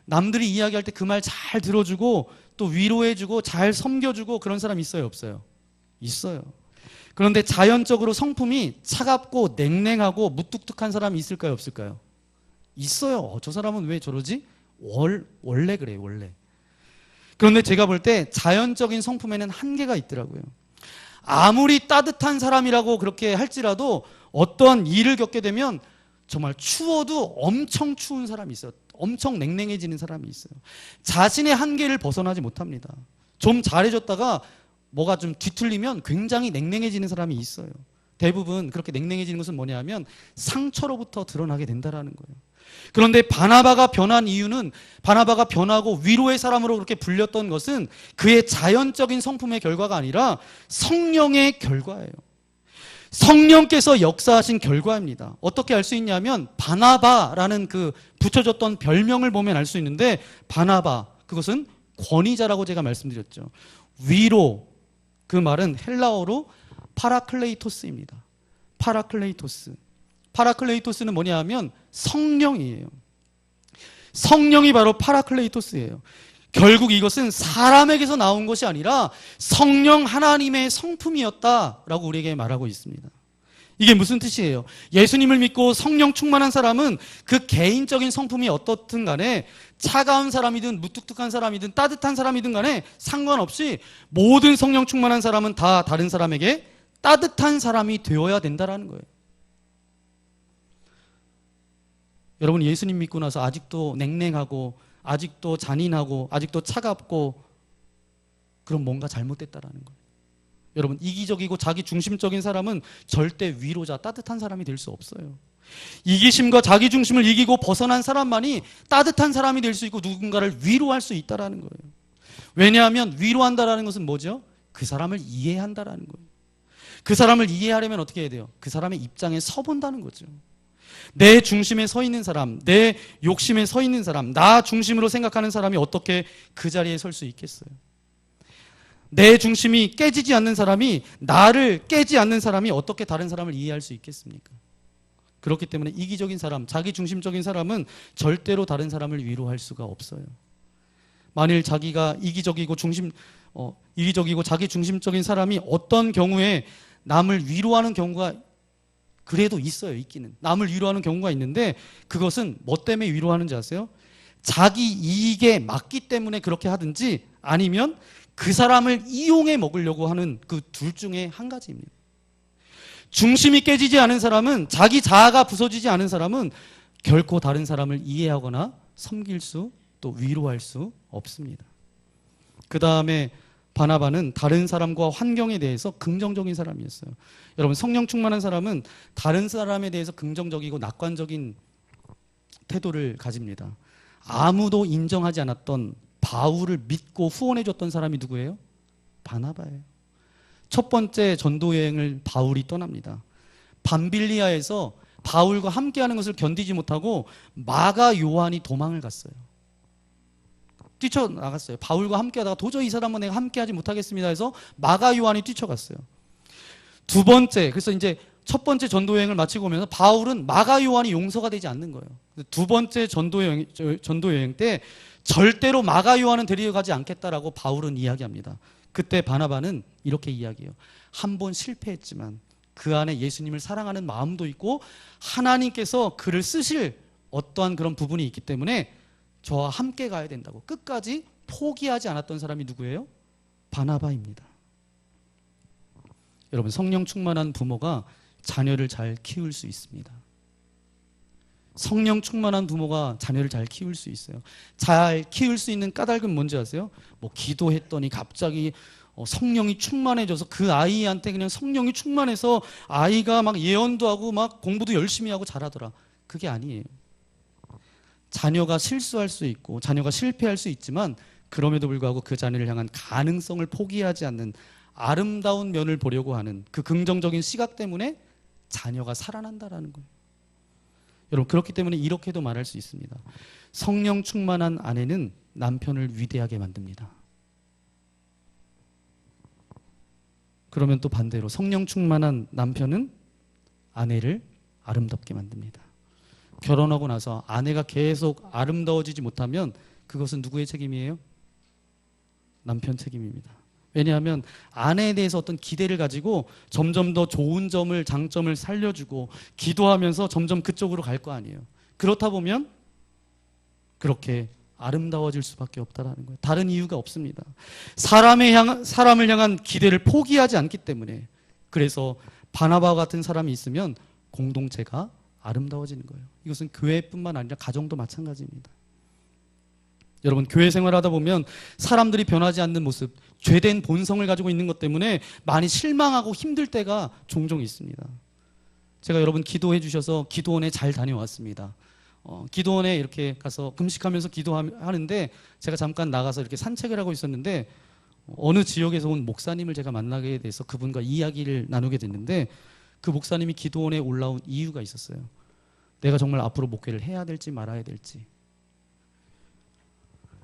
남들이 이야기할 때 그 말 잘 들어주고 또 위로해주고 잘 섬겨주고 그런 사람 있어요 없어요? 있어요. 그런데 자연적으로 성품이 차갑고 냉랭하고 무뚝뚝한 사람이 있을까요 없을까요? 있어요. 저 사람은 왜 저러지? 원래 그래요 원래. 그런데 제가 볼 때 자연적인 성품에는 한계가 있더라고요. 아무리 따뜻한 사람이라고 그렇게 할지라도 어떤 일을 겪게 되면 정말 추워도 엄청 추운 사람이 있어요. 엄청 냉랭해지는 사람이 있어요. 자신의 한계를 벗어나지 못합니다. 좀 잘해줬다가 뭐가 좀 뒤틀리면 굉장히 냉랭해지는 사람이 있어요. 대부분 그렇게 냉랭해지는 것은 뭐냐 하면 상처로부터 드러나게 된다라는 거예요. 그런데 바나바가 변한 이유는 바나바가 변하고 위로의 사람으로 그렇게 불렸던 것은 그의 자연적인 성품의 결과가 아니라 성령의 결과예요. 성령께서 역사하신 결과입니다. 어떻게 알 수 있냐면 바나바라는 그 붙여줬던 별명을 보면 알 수 있는데 바나바 그것은 권위자라고 제가 말씀드렸죠. 위로 그 말은 헬라어로 파라클레이토스입니다. 파라클레이토스는 뭐냐 하면 성령이에요. 성령이 바로 파라클레이토스예요. 결국 이것은 사람에게서 나온 것이 아니라 성령 하나님의 성품이었다라고 우리에게 말하고 있습니다. 이게 무슨 뜻이에요? 예수님을 믿고 성령 충만한 사람은 그 개인적인 성품이 어떻든 간에 차가운 사람이든 무뚝뚝한 사람이든 따뜻한 사람이든 간에 상관없이 모든 성령 충만한 사람은 다 다른 사람에게 따뜻한 사람이 되어야 된다라는 거예요. 여러분 예수님 믿고 나서 아직도 냉랭하고 아직도 잔인하고 아직도 차갑고 그럼 뭔가 잘못됐다라는 거예요. 여러분 이기적이고 자기 중심적인 사람은 절대 위로자 따뜻한 사람이 될 수 없어요. 이기심과 자기 중심을 이기고 벗어난 사람만이 따뜻한 사람이 될 수 있고 누군가를 위로할 수 있다라는 거예요. 왜냐하면 위로한다라는 것은 뭐죠? 그 사람을 이해한다라는 거예요. 그 사람을 이해하려면 어떻게 해야 돼요? 그 사람의 입장에 서본다는 거죠. 내 중심에 서 있는 사람, 내 욕심에 서 있는 사람, 나 중심으로 생각하는 사람이 어떻게 그 자리에 설 수 있겠어요? 내 중심이 깨지지 않는 사람이, 나를 깨지 않는 사람이 어떻게 다른 사람을 이해할 수 있겠습니까? 그렇기 때문에 이기적인 사람, 자기 중심적인 사람은 절대로 다른 사람을 위로할 수가 없어요. 만일 자기가 이기적이고 자기 중심적인 사람이 어떤 경우에 남을 위로하는 경우가 그래도 있어요, 있기는. 남을 위로하는 경우가 있는데 그것은 뭐 때문에 위로하는지 아세요? 자기 이익에 맞기 때문에 그렇게 하든지 아니면 그 사람을 이용해 먹으려고 하는 그 둘 중에 한 가지입니다. 중심이 깨지지 않은 사람은, 자기 자아가 부서지지 않은 사람은 결코 다른 사람을 이해하거나 섬길 수, 또 위로할 수 없습니다. 그 다음에 바나바는 다른 사람과 환경에 대해서 긍정적인 사람이었어요. 여러분, 성령 충만한 사람은 다른 사람에 대해서 긍정적이고 낙관적인 태도를 가집니다. 아무도 인정하지 않았던 바울을 믿고 후원해줬던 사람이 누구예요? 바나바예요. 첫 번째 전도 여행을 바울이 떠납니다. 밤빌리아에서 바울과 함께하는 것을 견디지 못하고 마가 요한이 도망을 갔어요. 뛰쳐나갔어요. 바울과 함께하다가 도저히 이 사람은 내가 함께하지 못하겠습니다 해서 마가 요한이 뛰쳐갔어요. 두 번째, 그래서 이제 첫 번째 전도 여행을 마치고 오면서 바울은 마가 요한이 용서가 되지 않는 거예요. 두 번째 전도 여행 때 절대로 마가 요한은 데려가지 않겠다라고 바울은 이야기합니다. 그때 바나바는 이렇게 이야기해요. 한 번 실패했지만 그 안에 예수님을 사랑하는 마음도 있고 하나님께서 그를 쓰실 어떠한 그런 부분이 있기 때문에 저와 함께 가야 된다고 끝까지 포기하지 않았던 사람이 누구예요? 바나바입니다. 여러분, 성령 충만한 부모가 자녀를 잘 키울 수 있습니다. 성령 충만한 부모가 자녀를 잘 키울 수 있어요. 잘 키울 수 있는 까닭은 뭔지 아세요? 뭐 기도했더니 갑자기 성령이 충만해져서 그 아이한테 그냥 성령이 충만해서 아이가 막 예언도 하고 막 공부도 열심히 하고 잘하더라. 그게 아니에요. 자녀가 실수할 수 있고 자녀가 실패할 수 있지만 그럼에도 불구하고 그 자녀를 향한 가능성을 포기하지 않는 아름다운 면을 보려고 하는 그 긍정적인 시각 때문에 자녀가 살아난다라는 거예요. 여러분, 그렇기 때문에 이렇게도 말할 수 있습니다. 성령 충만한 아내는 남편을 위대하게 만듭니다. 그러면 또 반대로 성령 충만한 남편은 아내를 아름답게 만듭니다. 결혼하고 나서 아내가 계속 아름다워지지 못하면 그것은 누구의 책임이에요? 남편 책임입니다. 왜냐하면 아내에 대해서 어떤 기대를 가지고 점점 더 좋은 점을, 장점을 살려주고 기도하면서 점점 그쪽으로 갈 거 아니에요. 그렇다 보면 그렇게 아름다워질 수밖에 없다라는 거예요. 다른 이유가 없습니다. 사람을 향한 기대를 포기하지 않기 때문에. 그래서 바나바와 같은 사람이 있으면 공동체가 아름다워지는 거예요. 이것은 교회뿐만 아니라 가정도 마찬가지입니다. 여러분, 교회 생활하다 보면 사람들이 변하지 않는 모습, 죄된 본성을 가지고 있는 것 때문에 많이 실망하고 힘들 때가 종종 있습니다. 제가 여러분 기도해 주셔서 기도원에 잘 다녀왔습니다. 기도원에 이렇게 가서 금식하면서 기도하는데 제가 잠깐 나가서 이렇게 산책을 하고 있었는데 어느 지역에서 온 목사님을 제가 만나게 돼서 그분과 이야기를 나누게 됐는데 그 목사님이 기도원에 올라온 이유가 있었어요. 내가 정말 앞으로 목회를 해야 될지 말아야 될지.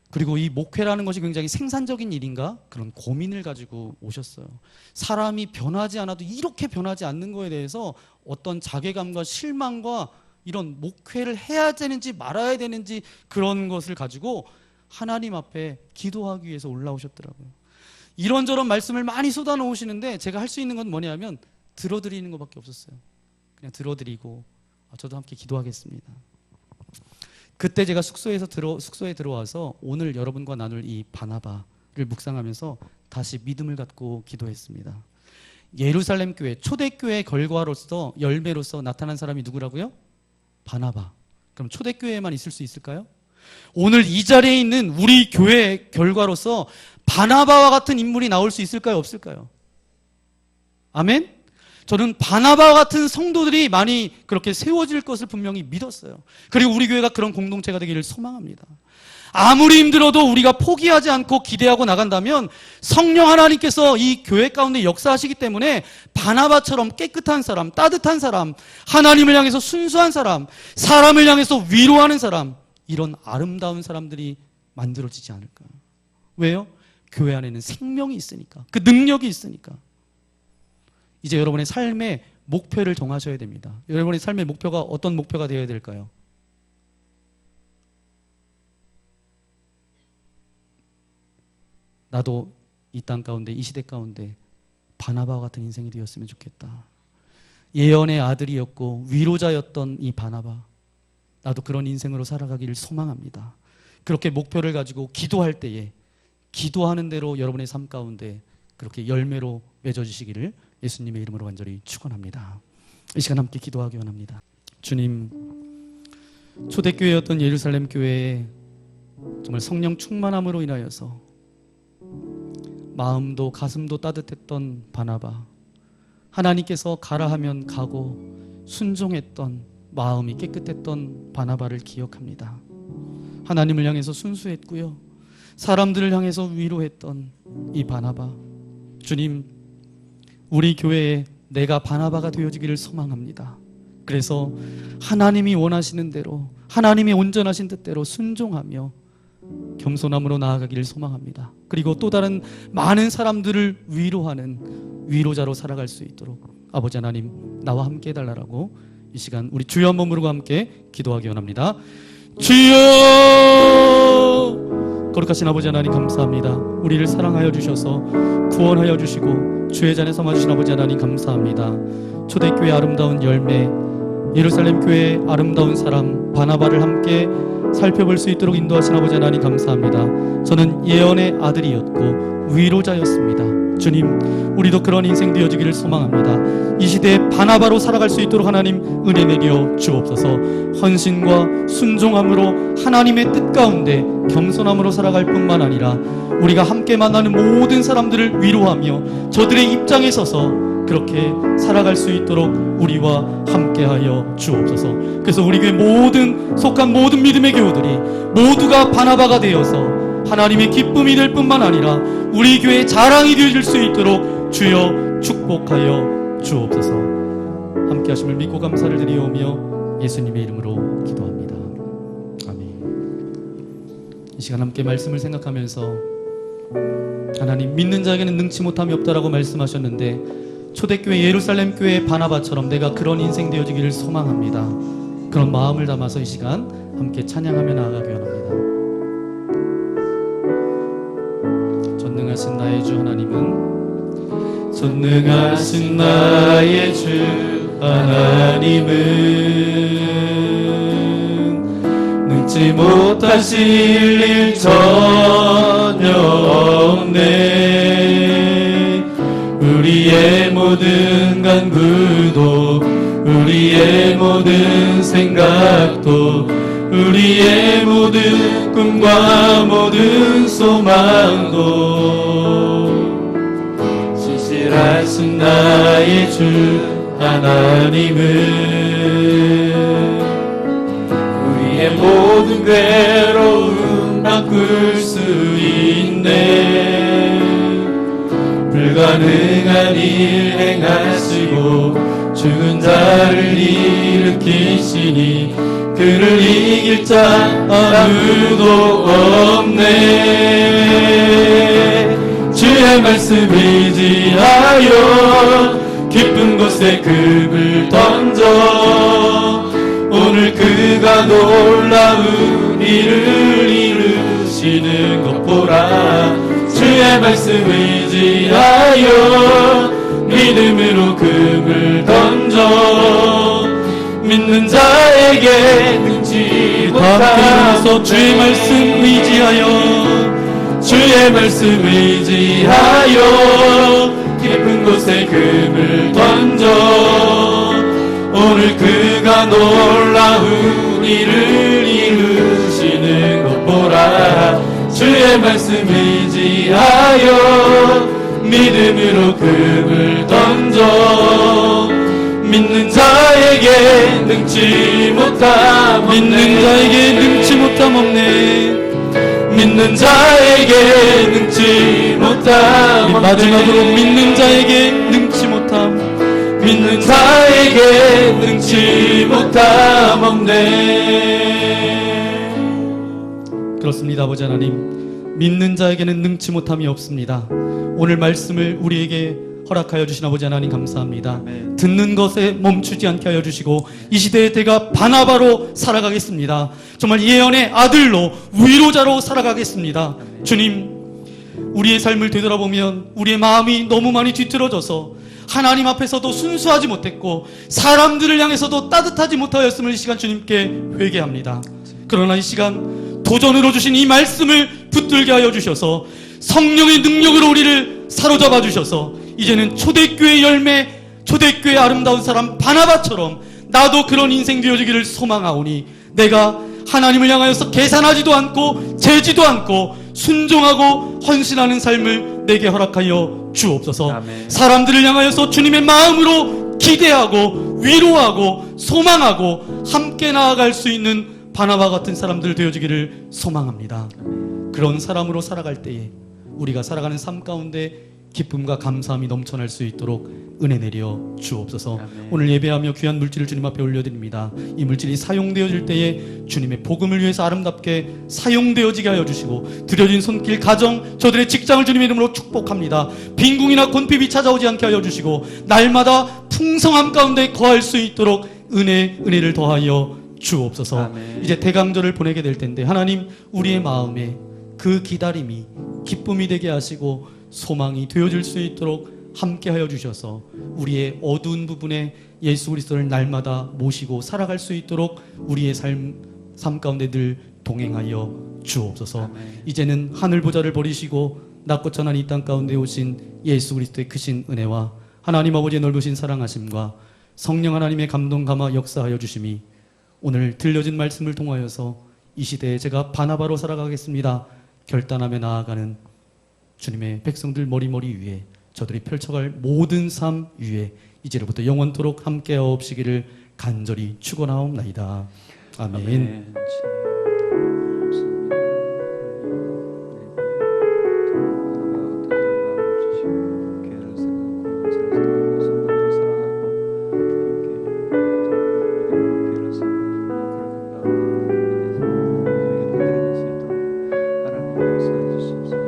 그리고 이 목회라는 것이 굉장히 생산적인 일인가? 그런 고민을 가지고 오셨어요. 사람이 변하지 않아도 이렇게 변하지 않는 거에 대해서 어떤 자괴감과 실망과 이런 목회를 해야 되는지 말아야 되는지 그런 것을 가지고 하나님 앞에 기도하기 위해서 올라오셨더라고요. 이런저런 말씀을 많이 쏟아놓으시는데 제가 할 수 있는 건 뭐냐면 들어드리는 것밖에 없었어요. 그냥 들어드리고 저도 함께 기도하겠습니다. 그때 제가 숙소에 들어와서 오늘 여러분과 나눌 이 바나바를 묵상하면서 다시 믿음을 갖고 기도했습니다. 예루살렘 교회, 초대교회의 결과로서 열매로서 나타난 사람이 누구라고요? 바나바. 그럼 초대교회에만 있을 수 있을까요? 오늘 이 자리에 있는 우리 교회의 결과로서 바나바와 같은 인물이 나올 수 있을까요? 없을까요? 아멘? 저는 바나바와 같은 성도들이 많이 그렇게 세워질 것을 분명히 믿었어요. 그리고 우리 교회가 그런 공동체가 되기를 소망합니다. 아무리 힘들어도 우리가 포기하지 않고 기대하고 나간다면 성령 하나님께서 이 교회 가운데 역사하시기 때문에 바나바처럼 깨끗한 사람, 따뜻한 사람, 하나님을 향해서 순수한 사람, 사람을 향해서 위로하는 사람, 이런 아름다운 사람들이 만들어지지 않을까. 왜요? 교회 안에는 생명이 있으니까, 그 능력이 있으니까. 이제 여러분의 삶의 목표를 정하셔야 됩니다. 여러분의 삶의 목표가 어떤 목표가 되어야 될까요? 나도 이 땅 가운데, 이 시대 가운데 바나바와 같은 인생이 되었으면 좋겠다. 예언의 아들이었고 위로자였던 이 바나바, 나도 그런 인생으로 살아가기를 소망합니다. 그렇게 목표를 가지고 기도할 때에 기도하는 대로 여러분의 삶 가운데 그렇게 열매로 맺어지시기를 예수님의 이름으로 간절히 축원합니다. 이 시간 함께 기도하기 원합니다. 주님, 초대교회였던 예루살렘 교회에 정말 성령 충만함으로 인하여서 마음도 가슴도 따뜻했던 바나바, 하나님께서 가라 하면 가고 순종했던 마음이 깨끗했던 바나바를 기억합니다. 하나님을 향해서 순수했고요, 사람들을 향해서 위로했던 이 바나바, 주님, 우리 교회에 내가 바나바가 되어지기를 소망합니다. 그래서 하나님이 원하시는 대로, 하나님이 온전하신 뜻대로 순종하며 겸손함으로 나아가기를 소망합니다. 그리고 또 다른 많은 사람들을 위로하는 위로자로 살아갈 수 있도록 아버지 하나님, 나와 함께 해달라고 이 시간 우리 주여 한번 부르고 함께 기도하기 원합니다. 주여! 거룩하신 아버지 하나님, 감사합니다. 우리를 사랑하여 주셔서 구원하여 주시고 주의 잔에 삼아주신 아버지 하나님, 감사합니다. 초대교회 아름다운 열매, 예루살렘 교회의 아름다운 사람 바나바를 함께 살펴볼 수 있도록 인도하신 아버지 하나님, 감사합니다. 저는 예언의 아들이었고 위로자였습니다. 주님, 우리도 그런 인생 되어지기를 소망합니다. 이 시대에 바나바로 살아갈 수 있도록 하나님 은혜 내려 주옵소서. 헌신과 순종함으로 하나님의 뜻 가운데 겸손함으로 살아갈 뿐만 아니라 우리가 함께 만나는 모든 사람들을 위로하며 저들의 입장에 서서 그렇게 살아갈 수 있도록 우리와 함께하여 주옵소서. 그래서 우리 교회 속한 모든 믿음의 교우들이 모두가 바나바가 되어서 하나님의 기쁨이 될 뿐만 아니라 우리 교회의 자랑이 되어질 수 있도록 주여 축복하여 주옵소서. 함께 하심을 믿고 감사를 드리오며 예수님의 이름으로 기도합니다. 아멘. 이 시간 함께 말씀을 생각하면서 하나님, 믿는 자에게는 능치 못함이 없다라고 말씀하셨는데 초대교회 예루살렘 교회의 바나바처럼 내가 그런 인생 되어지기를 소망합니다. 그런 마음을 담아서 이 시간 함께 찬양하며 나아가기 원합니다. 전능하신 나의 주 하나님은, 전능하신 나의 주 하나님은 능치 못하실 일 전혀 없네. 우리의 모든 간구도, 우리의 모든 생각도, 우리의 모든 꿈과 모든 소망도 신실하신 나의 주 하나님은 우리의 모든 괴로움 바꿀 수 있네. 불가능한 일 행하시고 죽은 자를 일으키시니 그를 이길 자 아무도 없네. 주의 말씀 의지하여 깊은 곳에 금을 던져 오늘 그가 놀라운 일을 이루시는 것 보라. 주의 말씀 의지하여 믿음으로 금을 던져 믿는 자에게 능치 못함. 주의 말씀 의지하여, 주의 말씀 의지하여 깊은 곳에 금을 던져 오늘 그가 놀라운 일을 이루시는 것 보라. 주의 말씀 의지하여 믿음으로 금을 던져 믿는 자에게 능치 못함 없네. 믿는 자에게 능치 못함 없네. 믿는 자에게 능치 못함 없네. 마지막으로 믿는 자에게 능치 못함, 믿는 자에게 능치 못함 없네. 그렇습니다. 아버지 하나님, 믿는 자에게는 능치 못함이 없습니다. 오늘 말씀을 우리에게 허락하여 주신 아버지 하나님, 감사합니다. 아멘. 듣는 것에 멈추지 않게 하여 주시고 이 시대에 내가 바나바로 살아가겠습니다. 정말 예언의 아들로 위로자로 살아가겠습니다. 주님, 우리의 삶을 되돌아보면 우리의 마음이 너무 많이 뒤틀어져서 하나님 앞에서도 순수하지 못했고 사람들을 향해서도 따뜻하지 못하였음을 이 시간 주님께 회개합니다. 그러나 이 시간 도전으로 주신 이 말씀을 붙들게 하여 주셔서 성령의 능력으로 우리를 사로잡아 주셔서 이제는 초대교회 열매, 초대교회 아름다운 사람 바나바처럼 나도 그런 인생 되어지기를 소망하오니 내가 하나님을 향하여서 계산하지도 않고 재지도 않고 순종하고 헌신하는 삶을 내게 허락하여 주옵소서. 아멘. 사람들을 향하여서 주님의 마음으로 기대하고 위로하고 소망하고 함께 나아갈 수 있는 바나바 같은 사람들 되어지기를 소망합니다. 그런 사람으로 살아갈 때에 우리가 살아가는 삶 가운데 기쁨과 감사함이 넘쳐날 수 있도록 은혜 내려 주옵소서. 아멘. 오늘 예배하며 귀한 물질을 주님 앞에 올려드립니다. 이 물질이 사용되어질 때에 주님의 복음을 위해서 아름답게 사용되어지게 하여 주시고 드려진 손길 가정 저들의 직장을 주님의 이름으로 축복합니다. 빈궁이나 곤핍이 찾아오지 않게 하여 주시고 날마다 풍성함 가운데 거할 수 있도록 은혜를 더하여 주옵소서. 아멘. 이제 대강절을 보내게 될 텐데 하나님 우리의 마음에 그 기다림이 기쁨이 되게 하시고 소망이 되어질 수 있도록 함께하여 주셔서 우리의 어두운 부분에 예수 그리스도를 날마다 모시고 살아갈 수 있도록 우리의 삶 가운데 늘 동행하여 주옵소서. 아멘. 이제는 하늘 보좌를 버리시고 낮고 천한 이 땅 가운데 오신 예수 그리스도의 크신 은혜와 하나님 아버지의 넓으신 사랑하심과 성령 하나님의 감동 감화 역사하여 주심이 오늘 들려진 말씀을 통하여서 이 시대에 제가 바나바로 살아가겠습니다 결단하며 나아가는 주님의 백성들 머리머리 위에 저들이 펼쳐갈 모든 삶 위에 이제로부터 영원토록 함께하옵시기를 간절히 축원하옵나이다. 아멘. 아멘. 하나님 역사해 주십시오.